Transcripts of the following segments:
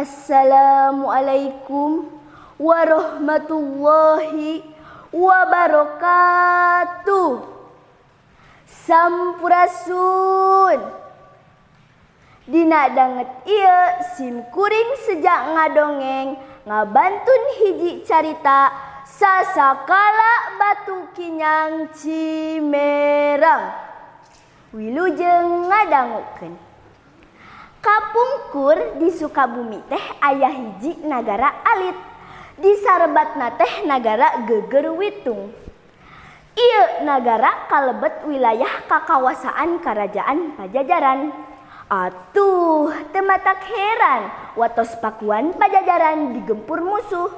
Assalamualaikum warahmatullahi wabarakatuh. Sampurasun. Dina danget ieu sim kuring sejak ngadongeng ngabantun hiji carita sasakala batu kinyang Cimerang. Wilujeng ngadangukeun. Kapungkur di Sukabumi teh aya hiji nagara alit. Di sarebatna teh nagara Gegerwitung. Ieu nagara kalebet wilayah kakawasaan Karajaan Pajajaran. Atuh teu matak heran watos pakuan Pajajaran digempur musuh.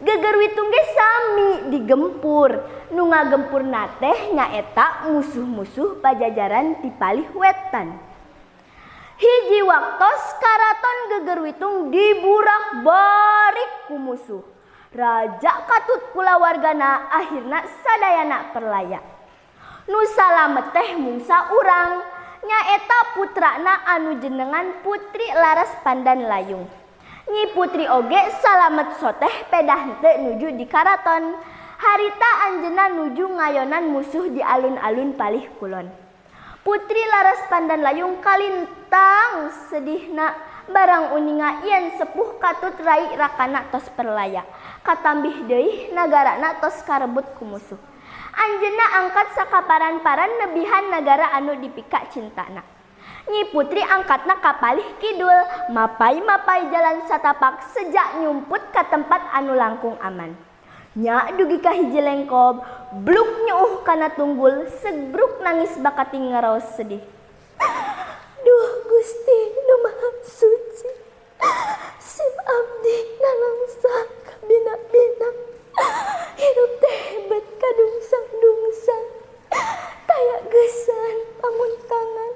Gegerwitung ge sami digempur. Nu ngagempurna teh nyaeta musuh-musuh Pajajaran ti palih wetan. Hiji waktos karaton Gegerwitung diburak-barik ku musuh. Raja katut kulawargana akhirna sadayana perlaya. Nu salamet teh mung saurang nyaeta putrana anu jenengan Putri Laras Pandanlayung. Nyi Putri oge salamet soteh pedah henteu nuju di karaton. Harita anjeunna nuju ngayonan musuh di alun-alun palih kulon. Putri Laras Pandanlayung kalintang sedihna barang uninga yen sepuh katut rai rakana tos perlaya. Katambih deui nagarana tos karebut ku musuh. Anjeunna angkat sakaparan-paran nebihan nagara anu dipika cintana. Nyi Putri angkatna ka palih kidul, mapai-mapai jalan satapak sejak nyumput ka tempat anu langkung aman. Nya dugi ka hiji lengkob, bluk nyeuh kana tunggul, segruk nangis bakating ngaraos sedih. Duh Gusti Nu Maha Suci, sim abdi nalangsa ka bina-bina. Hirup teh bet kadungsang-dungsang, taya geusan pamuntangan.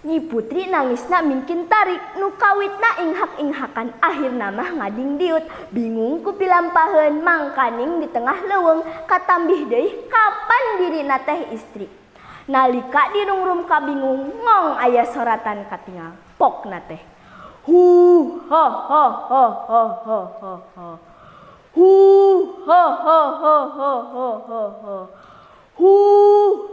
Nyi Putri nangisna mingkin tarik, nu kawitna inghak-inghakan akhirna mah ngading diut, bingung ku pilampaheun mangkaning di tengah leuweung katambih deui kapan dirina teh istri. Nalika dirungrum kabingung ngong aya soratan katingal pokna teh. Hu ha ha ha ha ha ha ha. Hu ha ha ha ha ha ha ha. Hu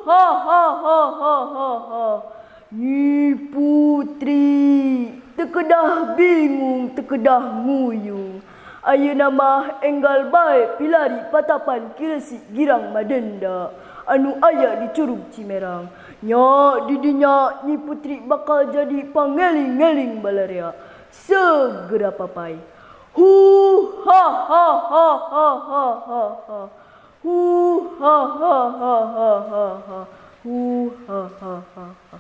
ha ha ha ha ha ha. Nyi Putri teu kedah bingung, teu kedah nguyung. Ayeuna mah enggal bae pilari patapan Kilesi Girang Madenda anu aya di Curug Cimerang. Nya di dinya Nyi Putri bakal jadi pangeling-eling balarea. Segera papai. Hu ha ha ha ha ha ha ha. Hu ha ha ha ha ha ha. Hu ha ha ha ha.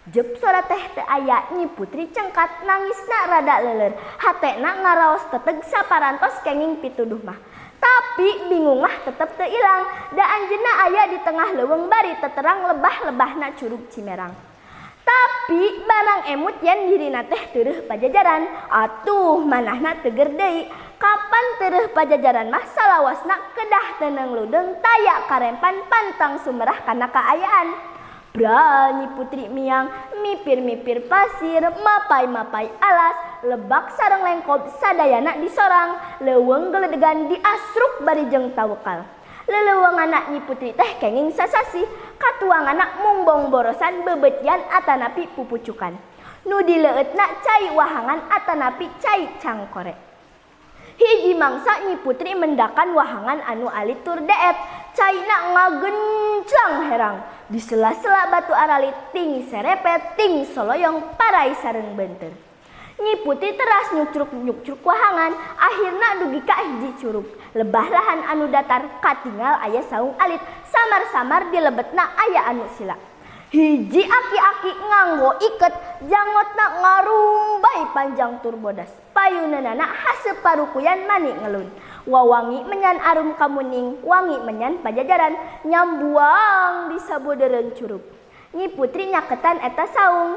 Jep sora teh teu aya, Nyi Putri cengkat nangisna rada leuleur. Hatena ngaraos teteg saparantos kenging pituduh mah. Tapi bingung mah tetep teu ilang. Da anjeunna aya di tengah leuweung bari teterang lebah-lebahna Curug Cimerang. Tapi barang emut yen dirina teh teureuf Pajajaran. Atuh manahna teuger deui. Kapan teureuf Pajajaran mah salawasna kedah teuneng ludeung taya karempan pantang sumerah kana kaayaan. Nyi Putri miang mipir-mipir pasir, mapai-mapai alas, lebak sareng lengkob sadayana disorang, leuweung geledegan diasruk bari jeung tawekal. Leleuweungana Nyi Putri teh kenging sasasi, katuangana mungbong borosan bebetian atanapi pupucukan. Nu dileueutna cai wahangan atanapi cai cangkore. Hiji mangsa Nyi Putri mendakan wahangan anu alitur deet, caina ngagenclang herang. Di sela-sela batu aralit ting serepet ting soloyong parai sareng benter. Nyi Putri teras nyucruk-nyucruk wahangan, akhirna dugi ka hiji curug. Lebah lahan anu datar katingal aya saung alit, samar-samar di lebetna aya anu sila. Hiji aki-aki nganggo iket, jangotna ngarumbai panjang tur bodas. Payuneunana haseup parukuyan mani ngelun. Wawangi menyan arum kamuning, wangi menyan Pajajaran, nyambuang di sabodeureun curug. Nyi Putri nyaketan eta saung.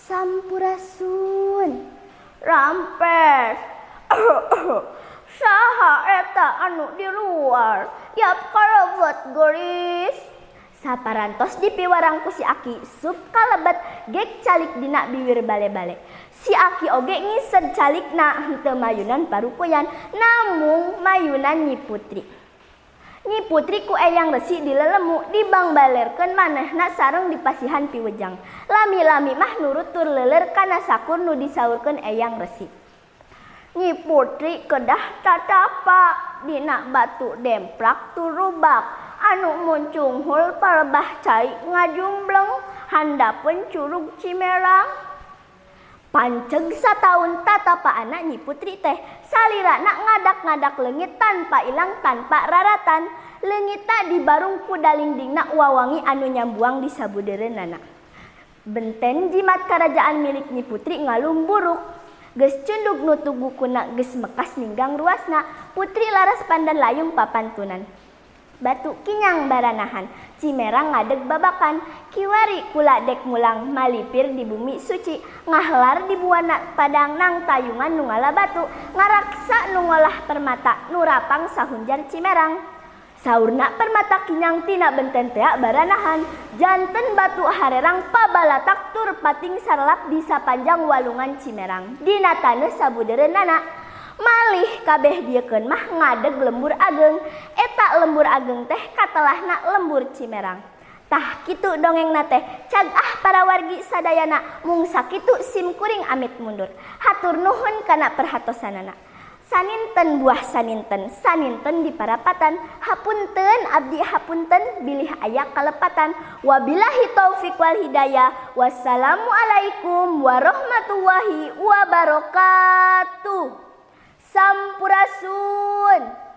Sampurasun. Rampes. Saha eta anu di luar? Yap karebet geulis. Saparantos dipiwarang ku si Aki sup kalebet gek calik dina bibir bale-bale. Si Aki oge ngised calikna henteu mayunan parupoyan namung mayunan Nyi Putri. Nyi Putri ku eyang resi dilelemu dibangbalerkeun manehna sareng dipasihan piwejang. Lami-lami mah nurut tur leuler kana sakur nu disaurkeun eyang resi. Nyi Putri kedah tatapa dina batu demprak turubak. Anu muncunghul parebah cai ngajumbleng handapeun curug Cimerang. Panceg sataun tatapa anak Nyi Putri teh salirana ngadak-ngadak leungit tanpa ilang tanpa raratan. Leungitna dibarung ku dalingdingna wawangi anu nyambuang di sabudeureunana. Benten jimat karajaan milik Nyi Putri ngalumburuk. Geus cundug nu tugukuna geus mekas ninggang ruasna. Putri laras pandan layung papantunan. Batu kinyang baranahan, Cimerang ngadeg babakan, kiwari kula dek mulang malipir di bumi suci, ngahlar di buana padang nang tayungan nu ngala batu, ngaraksa nu ngolah permata, nu rapang sahunjar Cimerang. Saurna permata kinyang tina benten tea baranahan, janten batu harerang pabalatak tur pating sarelap di sapanjang walungan Cimerang. Dina taneuh sabudeureunana. Malih kabeh diekeun mah ngadeg lembur ageng. Eta lembur ageng teh katelahna lembur Cimerang. Tah kitu dongengna teh cagah para wargi sadayana mung sakitu simkuring amit mundur. Hatur nuhun kana perhatosanana. Saninten buah saninten, saninten di parapatan. Hapunten abdi hapunten bilih aya kalepatan. Wabillahi taufik wal hidayah. Wassalamualaikum warahmatullahi wabarakatuh. Sampurasun.